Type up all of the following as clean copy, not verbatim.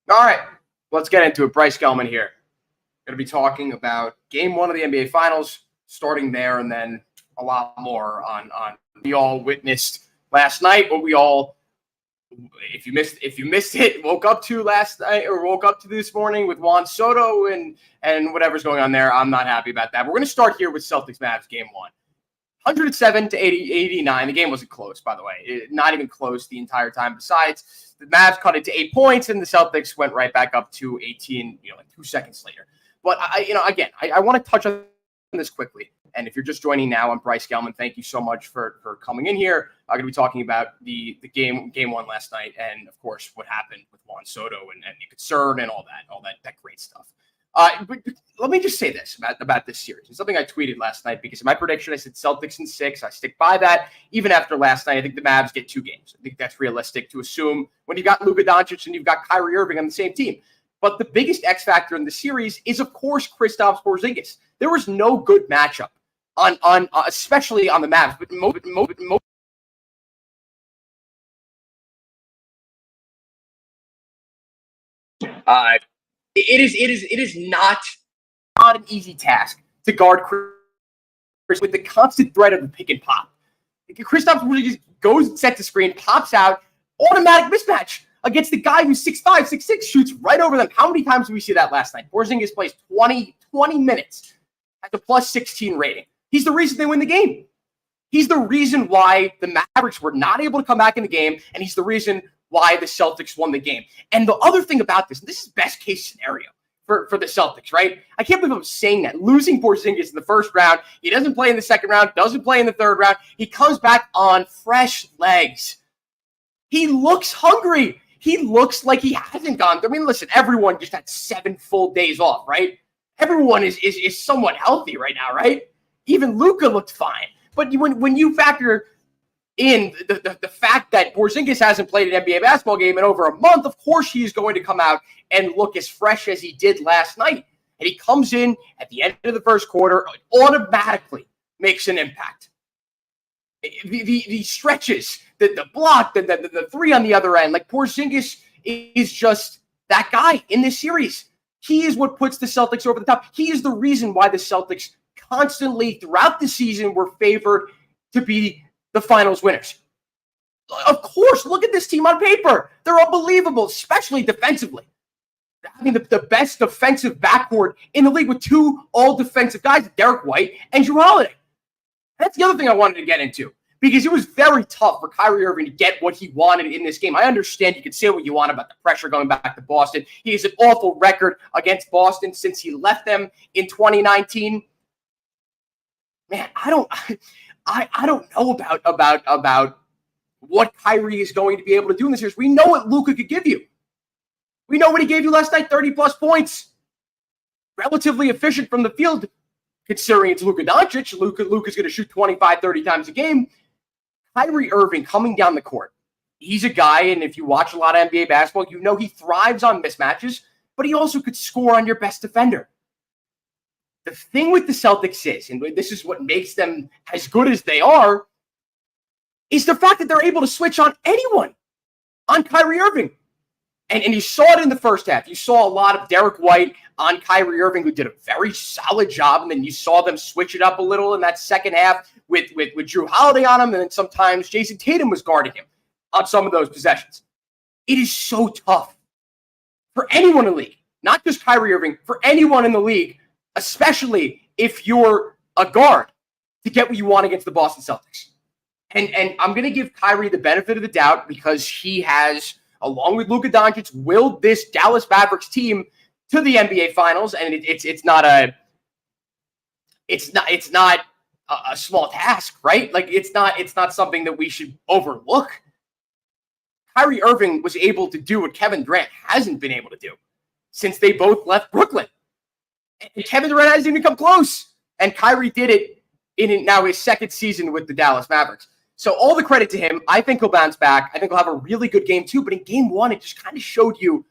All right, let's get into it. Bryce Gelman here. Going to be talking about Game 1 of the NBA Finals, starting there, and then a lot more on we all witnessed last night, what we all, if you missed it, woke up to last night or woke up to this morning with Juan Soto and whatever's going on there. I'm not happy about that. We're going to start here with Celtics-Mavs Game 1. 107 to 89. The game wasn't close, by the way. Not even close the entire time. Besides, the Mavs cut it to 8 points, and the Celtics went right back up to 18, like 2 seconds later. But I want to touch on this quickly. And if you're just joining now, I'm Bryce Gelman. Thank you so much for coming in here. I'm going to be talking about the game 1 last night, and of course what happened with Juan Soto and the concern and all that great stuff. But let me just say this about this series. It's something I tweeted last night because in my prediction, I said Celtics in 6. I stick by that. Even after last night, I think the Mavs get 2 games. I think that's realistic to assume when you've got Luka Doncic and you've got Kyrie Irving on the same team. But the biggest X factor in the series is, of course, Kristaps Porzingis. There was no good matchup on especially on the Mavs, but it is not an easy task to guard Chris with the constant threat of the pick and pop. Kristaps Porzingis goes, sets the screen, pops out, automatic mismatch against the guy who's 6'5", 6'6", shoots right over them. How many times did we see that last night? Porzingis plays 20 minutes at the plus 16 rating. He's the reason they win the game. He's the reason why the Mavericks were not able to come back in the game, and he's the reason why the Celtics won the game. And the other thing about this is best case scenario for the Celtics, right? I can't believe I'm saying that. Losing Porzingis in the first round, he doesn't play in the second round, doesn't play in the third round. He comes back on fresh legs. He looks hungry. He looks like he hasn't gone. I mean, listen, everyone just had 7 full days off, right? Everyone is somewhat healthy right now, right? Even Luka looked fine. But when you factor in the fact that Porzingis hasn't played an NBA basketball game in over a month, of course he's going to come out and look as fresh as he did last night. And he comes in at the end of the first quarter, automatically makes an impact. The stretches, the block, the three on the other end, like Porzingis is just that guy in this series. He is what puts the Celtics over the top. He is the reason why the Celtics constantly throughout the season were favored to be the finals winners. Of course, look at this team on paper. They're unbelievable, especially defensively. I mean, the best defensive backcourt in the league with 2 all-defensive guys, Derek White and Jrue Holiday. That's the other thing I wanted to get into, because it was very tough for Kyrie Irving to get what he wanted in this game. I understand you can say what you want about the pressure going back to Boston. He has an awful record against Boston since he left them in 2019. Man, I don't know about what Kyrie is going to be able to do in this series. We know what Luka could give you. We know what he gave you last night, 30-plus points. Relatively efficient from the field, considering it's Luka Doncic. Luka's going to shoot 25, 30 times a game. Kyrie Irving coming down the court. He's a guy, and if you watch a lot of NBA basketball, you know he thrives on mismatches, but he also could score on your best defender. The thing with the Celtics is, and this is what makes them as good as they are, is the fact that they're able to switch on anyone on Kyrie Irving. And you saw it in the first half. You saw a lot of Derek White on Kyrie Irving, who did a very solid job. And then you saw them switch it up a little in that second half with Jrue Holiday on him. And then sometimes Jason Tatum was guarding him on some of those possessions. It is so tough for anyone in the league, not just Kyrie Irving, for anyone in the league, especially if you're a guard, to get what you want against the Boston Celtics. And I'm going to give Kyrie the benefit of the doubt because he has, along with Luka Doncic, willed this Dallas Mavericks team to the NBA Finals, and it's not a small task, right? Like it's not something that we should overlook. Kyrie Irving was able to do what Kevin Durant hasn't been able to do since they both left Brooklyn. And Kevin Durant hasn't even come close. And Kyrie did it in now his second season with the Dallas Mavericks. So all the credit to him. I think he'll bounce back. I think he'll have a really good game too. But in game 1, it just kind of showed you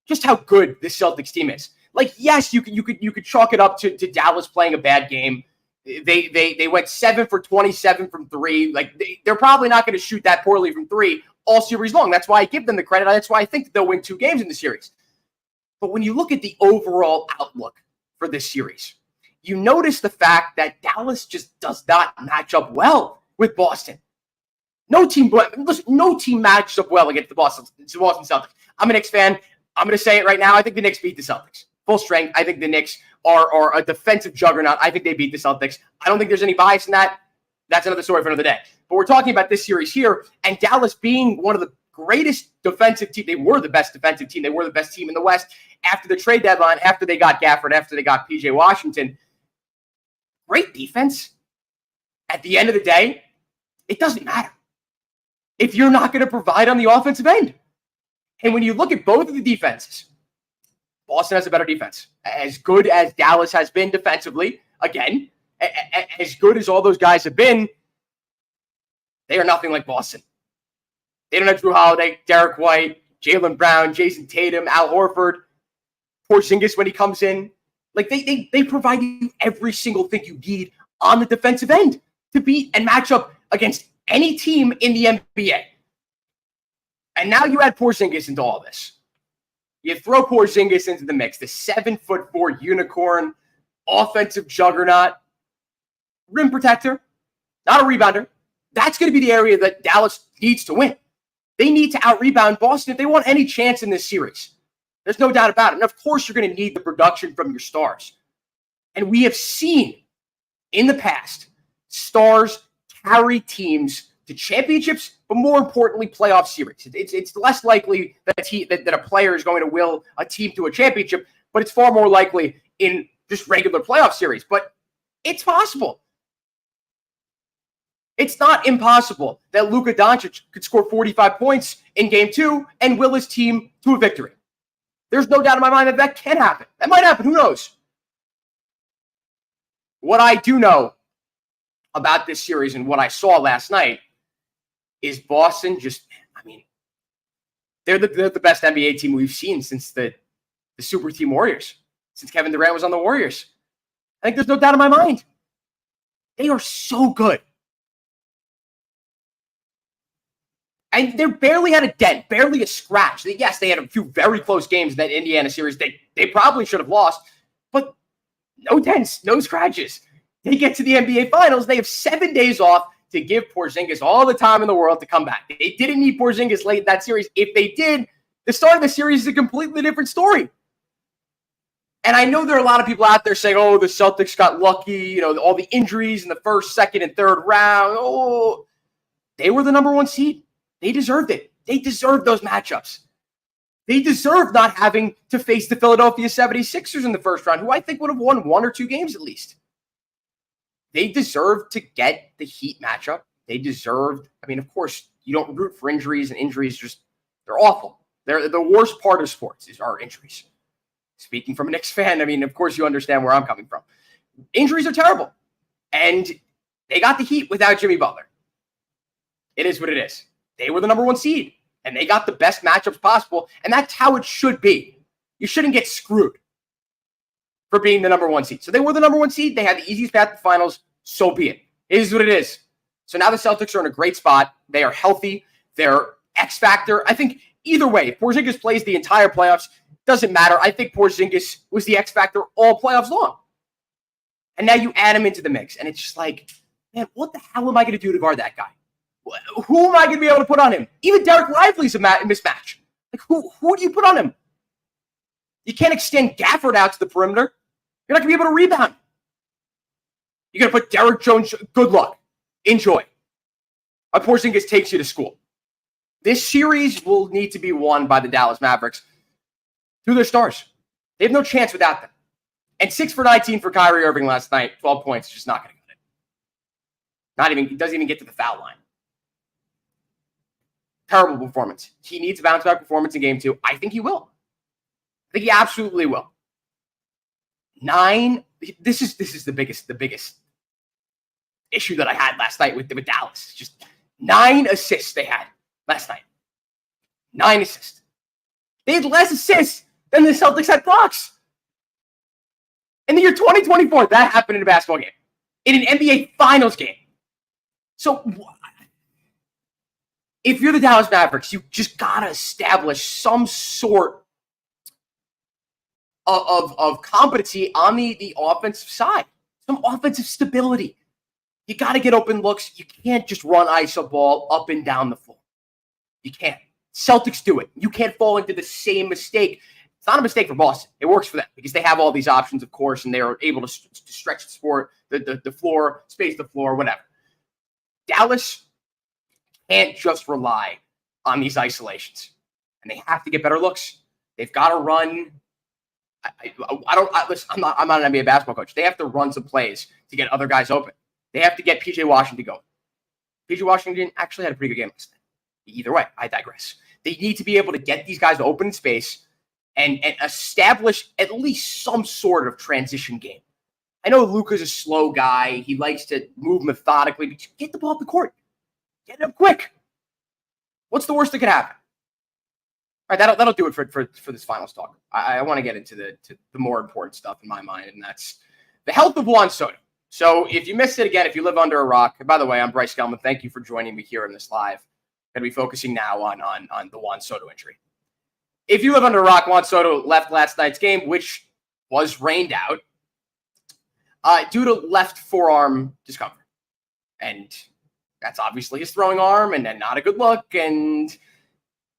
just how good this Celtics team is. Like, yes, you could chalk it up to Dallas playing a bad game. They went 7 for 27 from 3. Like they're probably not going to shoot that poorly from 3 all series long. That's why I give them the credit. That's why I think that they'll win 2 games in the series. But when you look at the overall outlook for this series, you notice the fact that Dallas just does not match up well with Boston. No team matches up well against the Boston Celtics. I'm a Knicks fan. I'm going to say it right now. I think the Knicks beat the Celtics. Full strength. I think the Knicks are a defensive juggernaut. I think they beat the Celtics. I don't think there's any bias in that. That's another story for another day. But we're talking about this series here, and Dallas being one of the greatest defensive team. They were the best defensive team. They were the best team in the West after the trade deadline, after they got Gafford, after they got P.J. Washington. Great defense. At the end of the day, it doesn't matter if you're not going to provide on the offensive end. And when you look at both of the defenses, Boston has a better defense. As good as Dallas has been defensively, again, as good as all those guys have been, they are nothing like Boston. They don't have Drew Holiday, Derek White, Jaylen Brown, Jason Tatum, Al Horford, Porzingis when he comes in. Like they provide you every single thing you need on the defensive end to beat and match up against any team in the NBA. And now you add Porzingis into all this. You throw Porzingis into the mix, the 7'4" unicorn, offensive juggernaut, rim protector, not a rebounder. That's going to be the area that Dallas needs to win. They need to out-rebound Boston if they want any chance in this series. There's no doubt about it. And of course, you're going to need the production from your stars. And we have seen in the past stars carry teams to championships, but more importantly, playoff series. It's less likely that a player is going to will a team to a championship, but it's far more likely in just regular playoff series. But it's possible. It's not impossible that Luka Doncic could score 45 points in Game 2 and will his team to a victory. There's no doubt in my mind that that can happen. That might happen. Who knows? What I do know about this series and what I saw last night is Boston they're the best NBA team we've seen since the Super Team Warriors, since Kevin Durant was on the Warriors. I think there's no doubt in my mind. They are so good. And they barely had a dent, barely a scratch. Yes, they had a few very close games in that Indiana series. They probably should have lost, but no dents, no scratches. They get to the NBA Finals. They have 7 days off to give Porzingis all the time in the world to come back. They didn't need Porzingis late in that series. If they did, the start of the series is a completely different story. And I know there are a lot of people out there saying, oh, the Celtics got lucky, all the injuries in the first, second, and third round. Oh, they were the number one seed. They deserved it. They deserved those matchups. They deserved not having to face the Philadelphia 76ers in the first round, who I think would have won 1 or 2 games at least. They deserved to get the Heat matchup. They deserved, of course, you don't root for injuries, and injuries they're awful. They're the worst part of sports are injuries. Speaking from a Knicks fan, of course you understand where I'm coming from. Injuries are terrible. And they got the Heat without Jimmy Butler. It is what it is. They were the number one seed, and they got the best matchups possible, and that's how it should be. You shouldn't get screwed for being the number one seed. So they were the number one seed. They had the easiest path to the finals. So be it. It is what it is. So now the Celtics are in a great spot. They are healthy. They're X factor. I think either way, if Porzingis plays the entire playoffs, doesn't matter. I think Porzingis was the X factor all playoffs long. And now you add him into the mix, and it's just like, man, what the hell am I going to do to guard that guy? Who am I going to be able to put on him? Even Derek Lively's a mismatch. Like, who do you put on him? You can't extend Gafford out to the perimeter. You're not going to be able to rebound. You're going to put Derek Jones. Good luck. Enjoy. Porzingis takes you to school. This series will need to be won by the Dallas Mavericks through their stars. They have no chance without them. And 6 for 19 for Kyrie Irving last night. 12 points. Just not going to get it. He doesn't even get to the foul line. Terrible performance. He needs a bounce-back performance in Game 2. I think he will. I think he absolutely will. 9. This is the biggest issue that I had last night with Dallas. Just 9 assists they had last night. 9 assists. They had less assists than the Celtics had blocks. In the year 2024, that happened in a basketball game. In an NBA Finals game. So if you're the Dallas Mavericks, you just got to establish some sort of competency on the offensive side, some offensive stability. You got to get open looks. You can't just run ISO ball up and down the floor. You can't. Celtics do it. You can't fall into the same mistake. It's not a mistake for Boston. It works for them because they have all these options, of course, and they're able to stretch the sport, the floor, space the floor, whatever. Dallas can't just rely on these isolations, and they have to get better looks. They've got to run. Listen, I'm not an NBA basketball coach. They have to run some plays to get other guys open. They have to get PJ Washington going. PJ Washington actually had a pretty good game last night. Either way, I digress. They need to be able to get these guys open in space and establish at least some sort of transition game. I know Luka's a slow guy. He likes to move methodically, but get the ball up the court. Get it up quick. What's the worst that could happen? All right, that'll do it for this finals talk. I want to get into the more important stuff in my mind, and that's the health of Juan Soto. So if you missed it again, if you live under a rock, and by the way, I'm Bryce Gelman. Thank you for joining me here in this live. Going to be focusing now on the Juan Soto injury. If you live under a rock, Juan Soto left last night's game, which was rained out, due to left forearm discomfort. And that's obviously his throwing arm, and then not a good look. And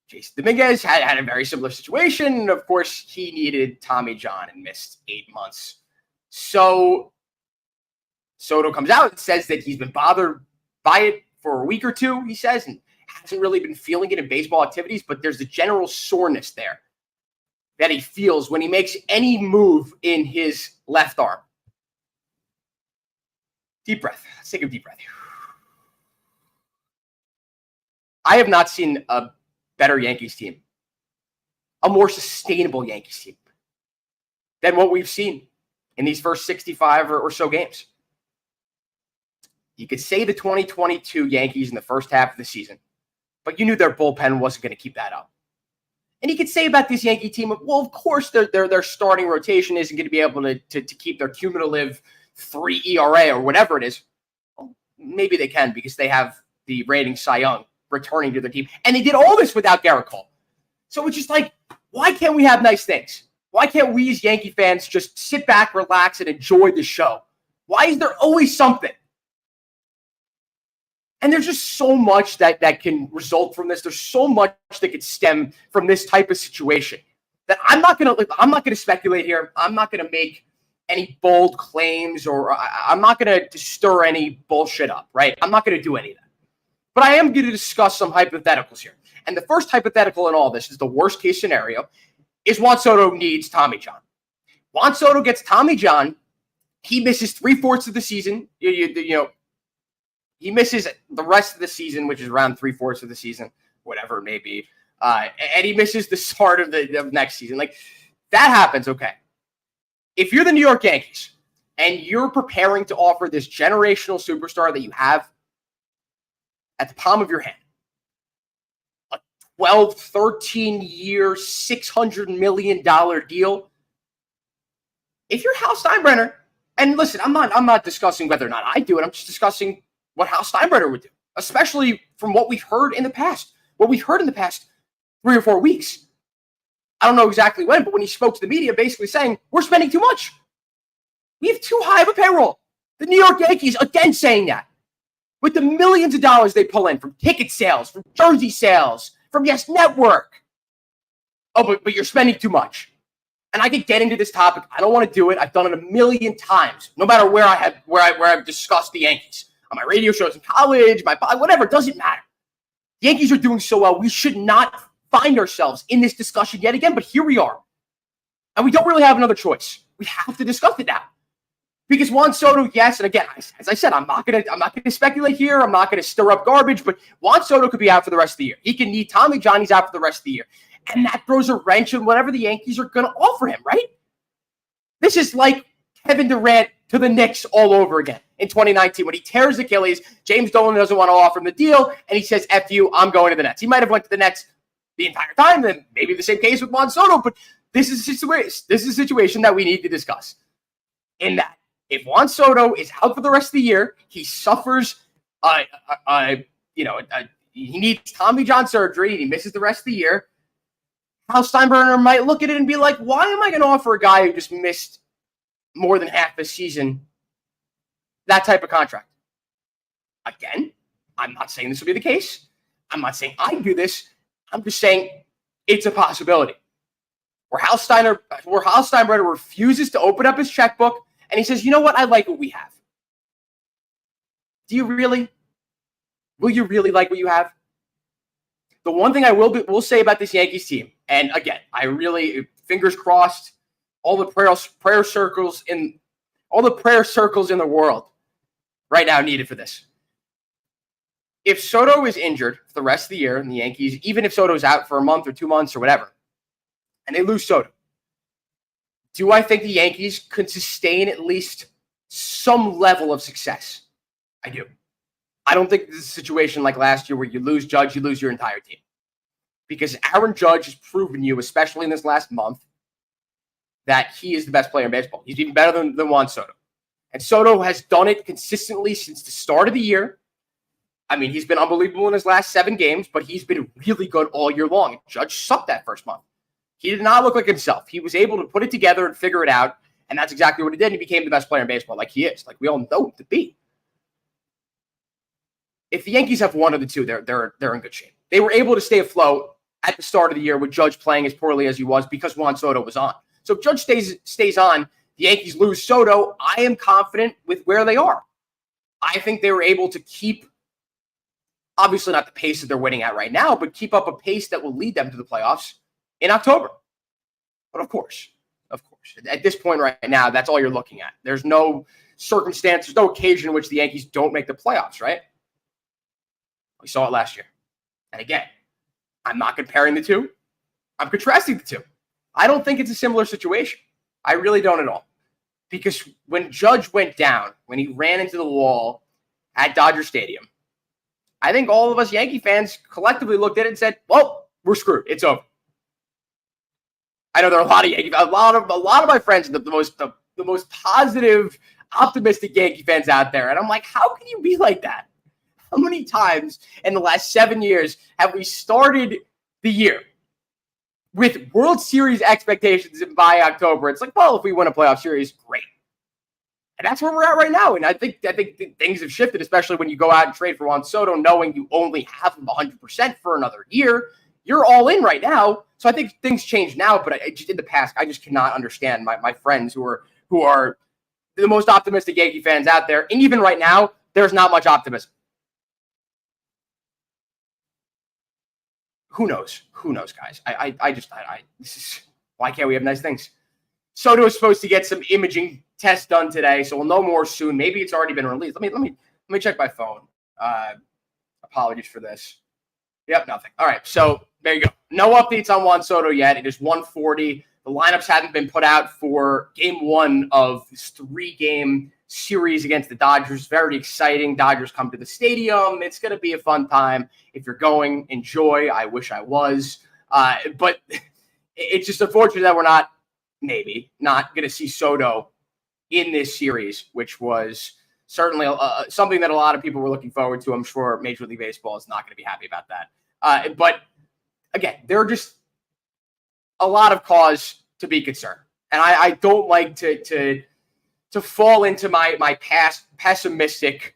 Jason Dominguez had a very similar situation. And of course, he needed Tommy John and missed 8 months. So Soto comes out and says that he's been bothered by it for a week or two, he says, and hasn't really been feeling it in baseball activities, but there's a general soreness there that he feels when he makes any move in his left arm. Deep breath. Let's take a deep breath. I have not seen a better Yankees team, a more sustainable Yankees team than what we've seen in these first 65 or so games. You could say the 2022 Yankees in the first half of the season, but you knew their bullpen wasn't going to keep that up. And you could say about this Yankee team, well, of course their starting rotation isn't going to be able to keep their cumulative 3 ERA or whatever it is. Well, maybe they can because they have the reigning Cy Young returning to their team. And they did all this without Garrett Cole. So it's just like, why can't we have nice things? Why can't we as Yankee fans just sit back, relax, and enjoy the show? Why is there always something? And there's just so much that can result from this. There's so much that could stem from this type of situation that I'm not gonna speculate here. I'm not gonna make any bold claims, or I'm not gonna stir any bullshit up. Right? I'm not gonna do any of that. But I am going to discuss some hypotheticals here. And the first hypothetical in all this is the worst case scenario is Juan Soto needs Tommy John. Juan Soto gets Tommy John. He misses 3/4 of the season. You know, he misses the rest of the season, which is around 3/4 of the season, whatever it may be. And he misses the start of the next season. Like, that happens, okay. If you're the New York Yankees and you're preparing to offer this generational superstar that you have at the palm of your hand, a 12, 13-year, $600 million deal. If you're Hal Steinbrenner, and listen, I'm not discussing whether or not I do it. I'm just discussing what Hal Steinbrenner would do, especially from what we've heard in the past. What we've heard in the past 3 or 4 weeks. I don't know exactly when, but when he spoke to the media, basically saying, we're spending too much. We have too high of a payroll. The New York Yankees, again, saying that. With the millions of dollars they pull in from ticket sales, from jersey sales, from Yes Network. Oh, but you're spending too much. And I could get into this topic. I don't want to do it. I've done it a million times. No matter where I've discussed the Yankees. On my radio shows in college, whatever, it doesn't matter. The Yankees are doing so well. We should not find ourselves in this discussion yet again, but here we are. And we don't really have another choice. We have to discuss it now. Because Juan Soto, yes, and again, as I said, I'm not gonna speculate here. I'm not gonna stir up garbage, but Juan Soto could be out for the rest of the year. He can need Tommy John. He's out for the rest of the year, and that throws a wrench in whatever the Yankees are gonna offer him. Right? This is like Kevin Durant to the Knicks all over again in 2019 when he tears Achilles. James Dolan doesn't want to offer him the deal, and he says, "F you, I'm going to the Nets." He might have went to the Nets the entire time. Then maybe the same case with Juan Soto, but this is a situation. This is a situation that we need to discuss. In that, if Juan Soto is out for the rest of the year, he suffers, he needs Tommy John surgery, and he misses the rest of the year. Hal Steinbrenner might look at it and be like, why am I going to offer a guy who just missed more than half the season that type of contract? Again, I'm not saying this will be the case. I'm not saying I do this. I'm just saying it's a possibility. Where Hal Steinbrenner refuses to open up his checkbook and he says, you know what? I like what we have. Do you really? Will you really like what you have? The one thing I will say about this Yankees team, and again, I really, fingers crossed, all the prayer circles in the world right now needed for this. If Soto is injured for the rest of the year, and the Yankees, even if Soto's out for a month or 2 months or whatever, and they lose Soto, do I think the Yankees could sustain at least some level of success? I do. I don't think this is a situation like last year where you lose Judge, you lose your entire team. Because Aaron Judge has proven you, especially in this last month, that he is the best player in baseball. He's even better than Juan Soto. And Soto has done it consistently since the start of the year. I mean, he's been unbelievable in his last 7 games, but he's been really good all year long. Judge sucked that first month. He did not look like himself. He was able to put it together and figure it out, and that's exactly what he did. And he became the best player in baseball, like he is, like we all know him to be. If the Yankees have one of the two, they're in good shape. They were able to stay afloat at the start of the year with Judge playing as poorly as he was because Juan Soto was on. So if Judge stays on, the Yankees lose Soto, I am confident with where they are. I think they were able to keep, obviously not the pace that they're winning at right now, but keep up a pace that will lead them to the playoffs in October. But of course, at this point right now, that's all you're looking at. There's no circumstance, there's no occasion in which the Yankees don't make the playoffs, right? We saw it last year. And again, I'm not comparing the two. I'm contrasting the two. I don't think it's a similar situation. I really don't at all. Because when Judge went down, when he ran into the wall at Dodger Stadium, I think all of us Yankee fans collectively looked at it and said, well, we're screwed. It's over. I know there are a lot of Yankee, a lot of my friends, the most positive, optimistic Yankee fans out there. And I'm like, how can you be like that? How many times in the last 7 years have we started the year with World Series expectations, and by October, it's like, well, if we win a playoff series, great. And that's where we're at right now. And I think things have shifted, especially when you go out and trade for Juan Soto, knowing you only have him 100% for another year. You're all in right now. So I think things change now, but just in the past, I just cannot understand my friends who are the most optimistic Yankee fans out there. And even right now, there's not much optimism. Who knows? Who knows, guys? This is, why can't we have nice things? Soto is supposed to get some imaging tests done today, so we'll know more soon. Maybe it's already been released. Let me check my phone. Apologies for this. Yep, nothing. All right, so there you go. No updates on Juan Soto yet. It is 1:40. The lineups haven't been put out for game 1 of this 3-game series against the Dodgers. Very exciting. Dodgers come to the stadium. It's going to be a fun time. If you're going, enjoy. I wish I was. But it's just unfortunate that we're not going to see Soto in this series, which was certainly something that a lot of people were looking forward to. I'm sure Major League Baseball is not going to be happy about that. But again, there are just a lot of cause to be concerned. And I don't like to fall into my past pessimistic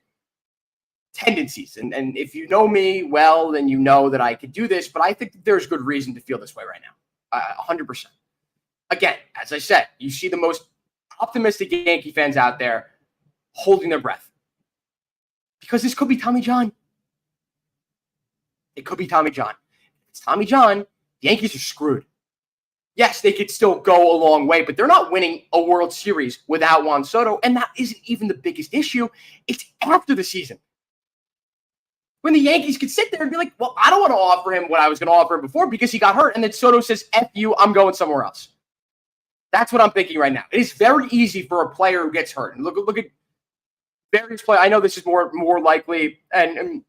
tendencies. And if you know me well, then you know that I could do this, but I think that there's good reason to feel this way right now. 100%. Again, as I said, you see the most optimistic Yankee fans out there holding their breath. Because this could be Tommy John. It could be Tommy John. If it's Tommy John, the Yankees are screwed. Yes, they could still go a long way, but they're not winning a World Series without Juan Soto, and that isn't even the biggest issue. It's after the season. When the Yankees could sit there and be like, well, I don't want to offer him what I was going to offer him before because he got hurt, and then Soto says, F you, I'm going somewhere else. That's what I'm thinking right now. It is very easy for a player who gets hurt. And look at various players. I know this is more likely and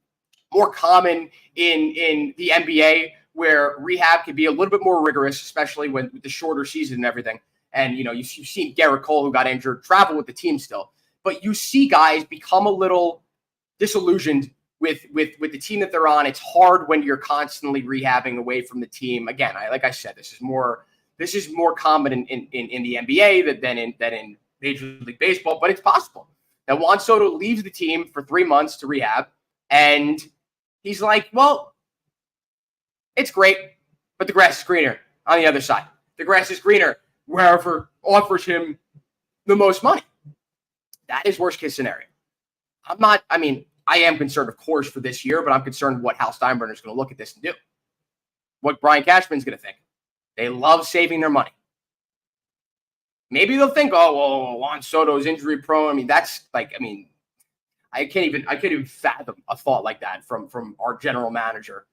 more common in the NBA, where rehab can be a little bit more rigorous, especially with the shorter season and everything. And, you've seen Garrett Cole, who got injured, travel with the team still. But you see guys become a little disillusioned with the team that they're on. It's hard when you're constantly rehabbing away from the team. Again, like I said, this is more common in the NBA than in Major League Baseball, but it's possible that Juan Soto leaves the team for 3 months to rehab, and he's like, well, it's great, but the grass is greener on the other side. The grass is greener wherever offers him the most money. That is worst case scenario. I am concerned, of course, for this year, but I'm concerned what Hal Steinbrenner is going to look at this and do. What Brian Cashman's going to think. They love saving their money. Maybe they'll think, oh, well, Juan Soto's injury prone. I can't even fathom a thought like that from our general manager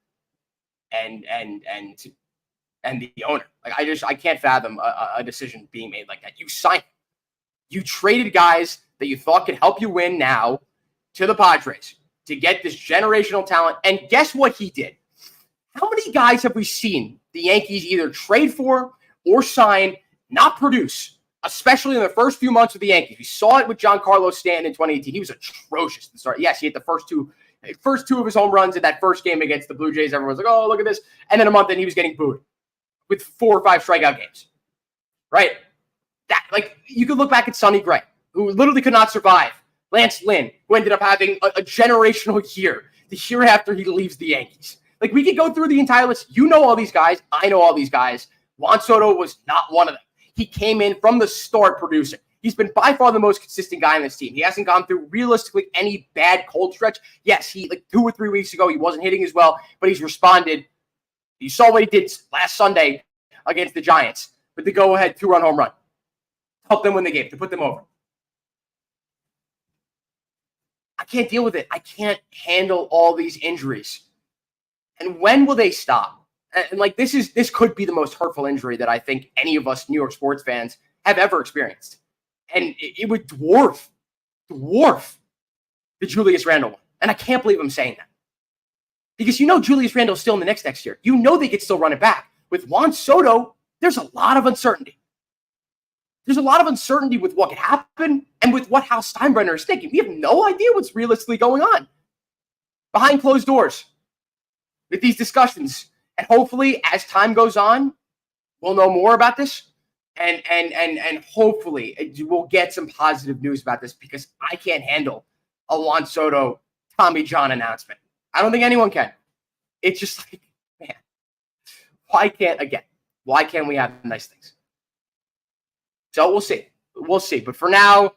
and the owner. I can't fathom a decision being made like that. You signed, you traded guys that you thought could help you win now to the Padres to get this generational talent. And guess what he did? How many guys have we seen the Yankees either trade for or sign not produce, especially in the first few months of the Yankees? We saw it with Giancarlo Stanton in 2018. He was atrocious at the start. Yes, he hit the first two of his home runs in that first game against the Blue Jays. Everyone's like, oh, look at this. And then a month in, he was getting booed with 4 or 5 strikeout games. Right? You could look back at Sonny Gray, who literally could not survive. Lance Lynn, who ended up having a generational year the year after he leaves the Yankees. We could go through the entire list. You know all these guys. I know all these guys. Juan Soto was not one of them. He came in from the start producing. He's been by far the most consistent guy on this team. He hasn't gone through realistically any bad cold stretch. Yes, 2 or 3 weeks ago, he wasn't hitting as well, but he's responded. You saw what he did last Sunday against the Giants with the go-ahead 2-run home run. Help them win the game, to put them over. I can't deal with it. I can't handle all these injuries. And when will they stop? And this could be the most hurtful injury that I think any of us New York sports fans have ever experienced. And it would dwarf the Julius Randle one. And I can't believe I'm saying that. Because Julius Randle's still in the next year. They could still run it back. With Juan Soto, there's a lot of uncertainty. There's a lot of uncertainty with what could happen and with what Hal Steinbrenner is thinking. We have no idea what's realistically going on behind closed doors with these discussions. And hopefully, as time goes on, we'll know more about this. And hopefully we'll get some positive news about this, because I can't handle a Juan Soto Tommy John announcement. I don't think anyone can. It's just man, why can't we have nice things? So we'll see. We'll see. But for now,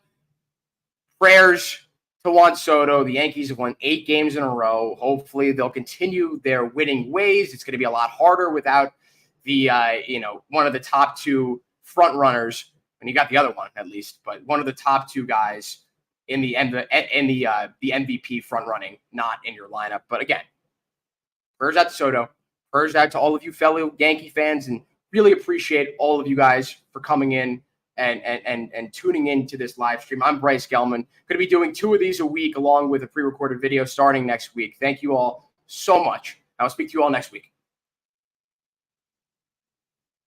prayers to Juan Soto. The Yankees have won 8 games in a row. Hopefully they'll continue their winning ways. It's going to be a lot harder without the one of the top 2 front runners, and you got the other one at least, but one of the top 2 guys in the MVP front running, not in your lineup. But again, prayers out to Soto, prayers out to all of you fellow Yankee fans, and really appreciate all of you guys for coming in and tuning into this live stream. I'm Bryce Gelman. Going to be doing 2 of these a week along with a pre-recorded video starting next week. Thank you all so much. I'll speak to you all next week.